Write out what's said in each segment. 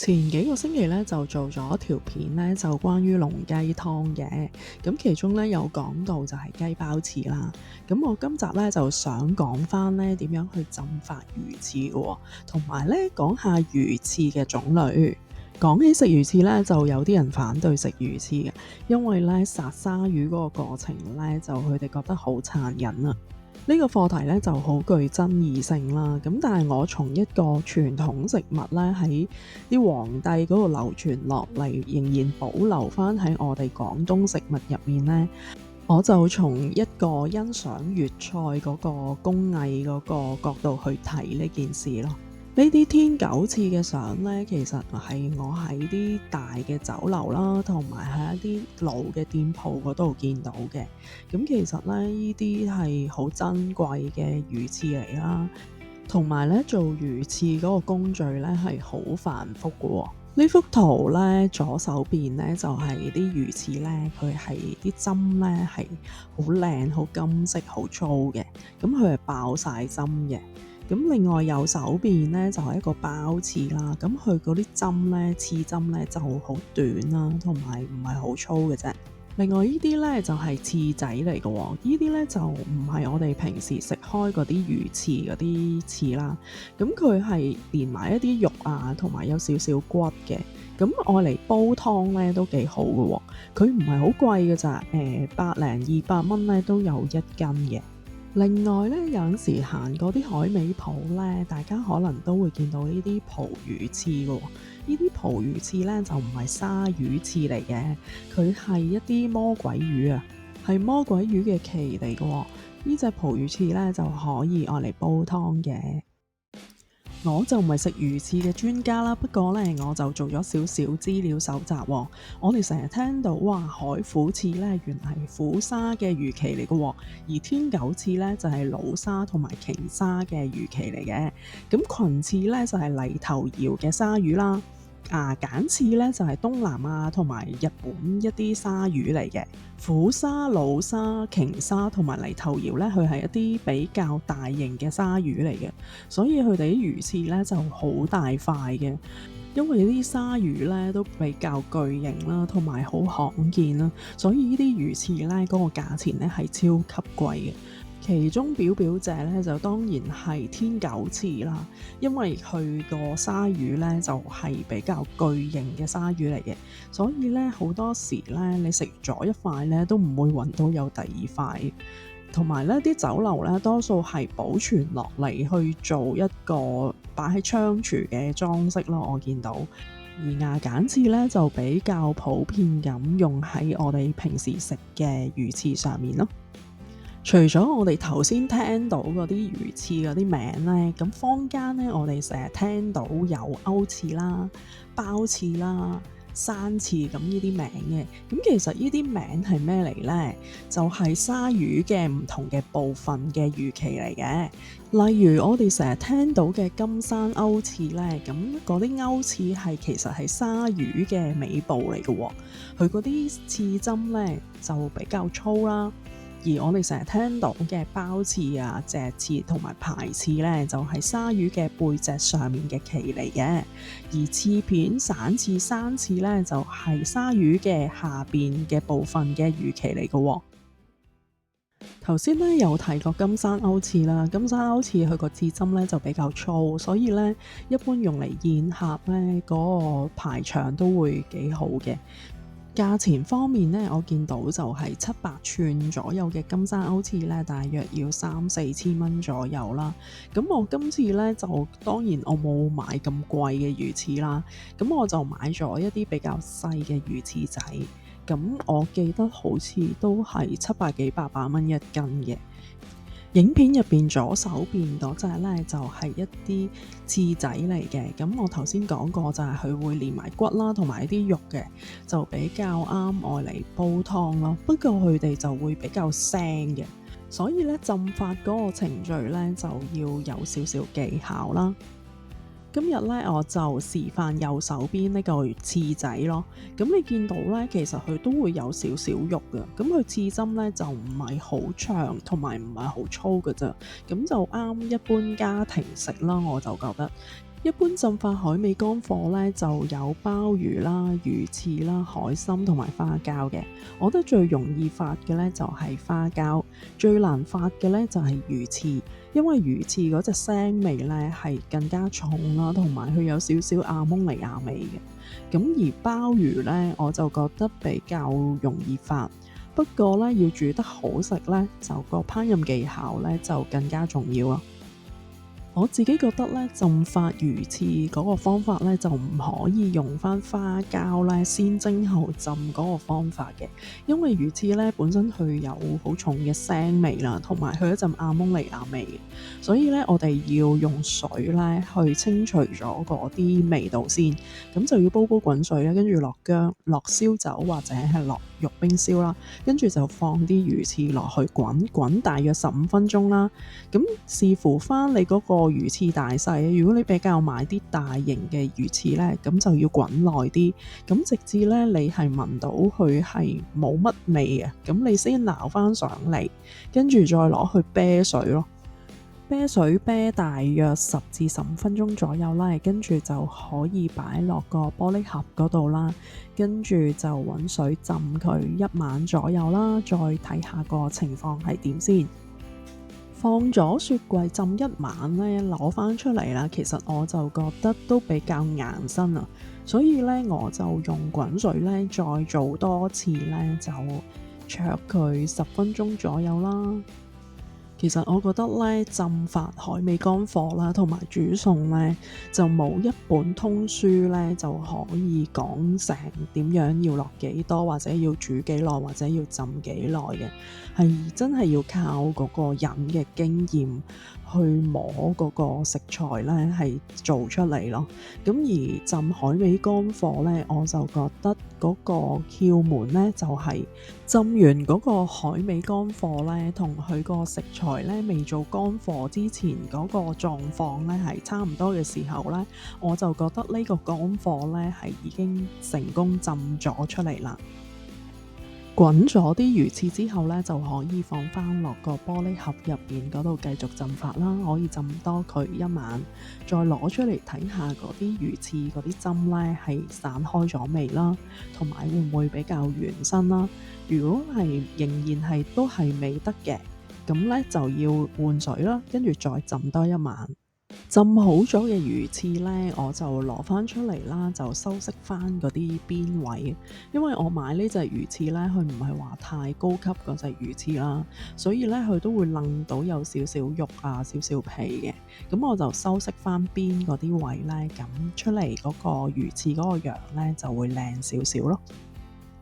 前幾個星期咧就做咗條片咧，就關於濃雞湯嘅。咁其中咧有講到就係雞包翅啦。咁我今集咧就想講翻咧點樣去浸發魚翅嘅喎，同埋咧講下魚翅嘅種類。講起食魚翅咧，就有啲人反對食魚翅嘅，因為咧殺鯊魚嗰個過程咧，就佢哋覺得好殘忍啊。呢個課題咧就好具爭議性啦，咁但係我從一個傳統食物咧喺啲皇帝嗰度流傳落嚟，仍然保留翻喺我哋廣東食物入面呢，我就從一個欣賞粵菜嗰個工藝嗰個角度去睇呢件事咯。呢啲天九翅嘅相呢，其實係我喺啲大嘅酒樓啦，同埋喺一啲老嘅店鋪嗰度見到嘅。咁其實呢，呢啲係好珍貴嘅魚翅嚟啦，同埋呢做魚翅嗰個工序呢係好繁複嘅喎。呢幅圖呢，左手邊呢就係啲魚翅呢，佢係啲針呢係好靚、好金色、好粗嘅，咁佢係爆晒針嘅。咁另外右手邊呢，就係一個包翅啦，咁佢嗰啲針呢，刺針呢就好短啦，同埋唔係好粗嘅啫。另外呢啲呢，就係翅仔嚟嘅喎，呢啲呢，就唔係我哋平時食開嗰啲魚翅嗰啲翅啦，咁佢係連埋一啲肉啊，同埋有少少骨嘅，咁愛嚟煲湯呢都幾好嘅喎，佢唔係好貴嘅咋，100-200蚊呢都有1斤嘅。另外咧，有陣時行過啲海味鋪咧，大家可能都會見到呢啲蒲魚翅嘅喎。呢啲蒲魚翅咧就唔係鯊魚翅嚟嘅，佢係一啲魔鬼魚啊，係魔鬼魚嘅鰭嚟嘅喎。呢隻蒲魚翅咧就可以愛嚟煲湯嘅。我就唔係食魚翅嘅專家啦，不過呢，我就做咗少少資料搜集喎。我哋成日聽到哇，海虎翅呢原來係虎鯊嘅魚鰭嚟嘅喎，而天九翅呢就係老鯊同埋鯨鯊嘅魚鰭嚟嘅。咁群翅呢就係泥頭瑤嘅鯊魚啦。繭翅咧就係東南亞同埋日本一啲鯊魚嚟嘅。虎鯊、老鯊、鯨鯊同埋泥頭瑤咧，佢係一啲比較大型嘅鯊魚嚟嘅，所以佢哋啲魚翅咧就好大塊嘅。因為啲鯊魚咧都比較巨型啦，同埋好罕見啦，所以呢啲魚翅咧嗰個價錢咧係超級貴嘅。其中表姐咧就當然係天九翅啦，因為佢個鯊魚咧就係比較巨型嘅鯊魚嚟嘅，所以咧好多時咧你食咗一塊咧都唔會揾到有第二塊，同埋咧啲酒樓咧多數係保存落嚟去做一個擺喺窗廚嘅裝飾咯，我見到。而繭翅咧就比較普遍咁用喺我哋平時食嘅魚翅上面咯。除咗我哋頭先聽到嗰啲魚翅嗰啲名呢，咁坊間呢，我哋成日聽到有勾翅啦、包翅啦、生翅咁呢啲名嘅。咁其實呢啲名係咩嚟呢？就係鯊魚嘅唔同嘅部分嘅魚鰭嚟嘅。例如我哋成日聽到嘅金山勾翅呢，咁嗰啲勾翅係其實係鯊魚嘅尾部嚟嘅喎，佢嗰啲刺針呢，就比較粗啦。而我哋成日聽到嘅包翅啊、脊翅同埋排翅呢，就係鯊魚嘅背脊上面嘅鰭嚟嘅。而翅片、散翅、生翅呢，就係鯊魚嘅下邊嘅部分嘅魚鰭嚟嘅喎。頭先呢有提過金山勾翅啦，金山勾翅佢個翅針呢就比較粗，所以呢一般用嚟宴客呢，嗰個排場都會幾好嘅。價錢方面呢，我見到就係700寸左右嘅金山勾翅呢，大約要3-4千蚊左右啦。咁我今次呢，就當然我冇買咁貴嘅魚翅啦，咁我就買咗一啲比較細嘅魚翅仔。咁我記得好似都係700幾800蚊1斤嘅。影片入邊左手邊嗰隻呢，就係一啲翅仔嚟嘅，咁我頭先講過就係佢會連埋骨啦，同埋一啲肉嘅，就比較啱愛嚟煲湯咯。不過佢哋就會比較腥嘅，所以呢浸發嗰個程序呢，就要有少少技巧啦。今日咧我就示範右手邊呢個翅仔咯，咁你見到咧其實佢都會有少少肉嘅，咁佢翅針咧就唔係好長同埋唔係好粗嘅啫，咁就啱一般家庭食啦，我就覺得。一般浸發海味乾貨呢，就有鮑魚啦、魚翅啦、海參同埋花膠嘅。我覺得最容易發嘅呢，就係花膠，最難發嘅呢，就係魚翅，因為魚翅嗰隻腥味呢係更加重啦，同埋佢有少少亞蒙尼亞味嘅。咁而鮑魚呢，我就覺得比較容易發，不過呢，要煮得好食呢，就個烹飪技巧呢，就更加重要啦。我自己覺得咧，浸發魚翅嗰個方法咧，就唔可以用翻花膠咧先蒸後浸嗰個方法嘅，因為魚翅咧本身佢有好重嘅腥味啦，同埋佢一陣亞蒙尼亞味嘅，所以咧我哋要用水咧去清除咗嗰啲味道先，咁就要煲滾水啦，跟住落薑、落燒酒或者係落玉冰燒啦，跟住就放啲魚翅落去滾大約15分鐘啦，咁視乎翻你嗰個魚翅大細，如果你比較買啲大型嘅魚翅呢，咁就要滾耐啲，咁直至呢，你係聞到佢係冇乜味嘅，咁你先撈翻上嚟，跟住再攞去啤水咯。啤水啤大約10至15分鐘左右啦，跟住就可以擺落個玻璃盒嗰度啦，跟住就揾水浸佢1晚左右啦，再睇下個情況係點先。放咗雪櫃浸1晚呢，攞翻出嚟啦，其實我就覺得都比較硬身啊，所以呢，我就用滾水呢，再做多次呢，就焯佢10分鐘左右啦。其實我覺得咧，浸發海味乾貨啦，同埋煮餸咧，就冇一本通書咧就可以講成點樣要落幾多，或者要煮幾耐，或者要浸幾耐嘅，係真係要靠嗰個人嘅經驗去摸嗰個食材咧，係做出嚟咯。咁而浸海味乾貨咧，我就覺得嗰個竅門咧就係浸完嗰個海味乾貨咧，同佢個食材咧未做乾貨之前嗰個狀況咧係差唔多嘅時候咧，我就覺得呢個乾貨咧係已經成功浸咗出嚟啦。滾咗啲魚翅之後咧，就可以放翻落個玻璃盒入邊嗰度繼續浸發啦，可以浸多佢1晚，再攞出嚟睇下嗰啲魚翅嗰啲針咧係散開咗未啦，同埋會唔會比較軟身啦？如果係仍然係都係未得嘅，咁咧就要換水啦，跟住再浸多1晚。浸好咗嘅魚翅呢，我就攞翻出嚟啦，就修飾翻嗰啲邊位。因為我買呢隻魚翅呢，佢唔係話太高級嗰隻魚翅啦，所以呢，佢都會掕到有少少肉啊、少少皮嘅。咁我就修飾翻邊嗰啲位呢，咁出嚟嗰個魚翅嗰個樣呢，就會靚少少咯。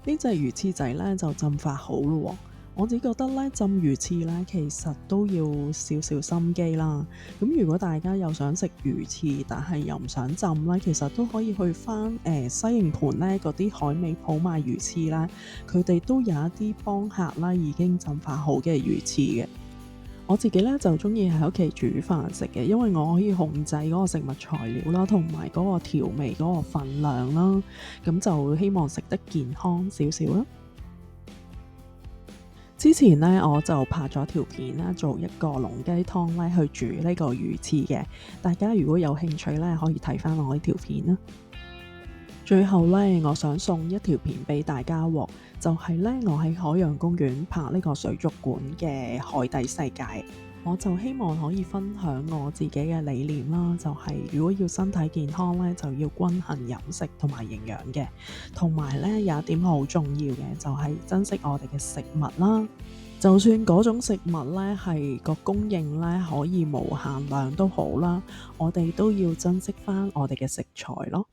呢隻魚翅仔呢，就浸發好咯喎。我自己覺得咧，浸魚翅咧，其實都要少少心機啦。咁如果大家又想食魚翅，但係又唔想浸咧，其實都可以去翻西營盤咧嗰啲海味鋪賣魚翅啦。佢哋都有一啲幫客啦已經浸發好嘅魚翅嘅。我自己咧就中意喺屋企煮飯食嘅，因為我可以控制嗰個食物材料啦，同埋嗰個調味嗰個份量啦。咁就希望食得健康少少啦。之前呢，我就拍咗條片啦，做一個龍雞湯咧去煮呢個魚翅嘅。大家如果有興趣咧，可以睇翻我呢條片啦。最後咧，我想送一條片俾大家喎，就係咧我喺海洋公園拍呢個水族館嘅海底世界。我就希望可以分享我自己嘅理念啦，就係如果要身體健康咧，就要均衡飲食同埋營養嘅，同埋咧有一點好重要嘅就係珍惜我哋嘅食物啦。就算嗰種食物咧係個供應咧可以無限量都好啦，我哋都要珍惜翻我哋嘅食材咯。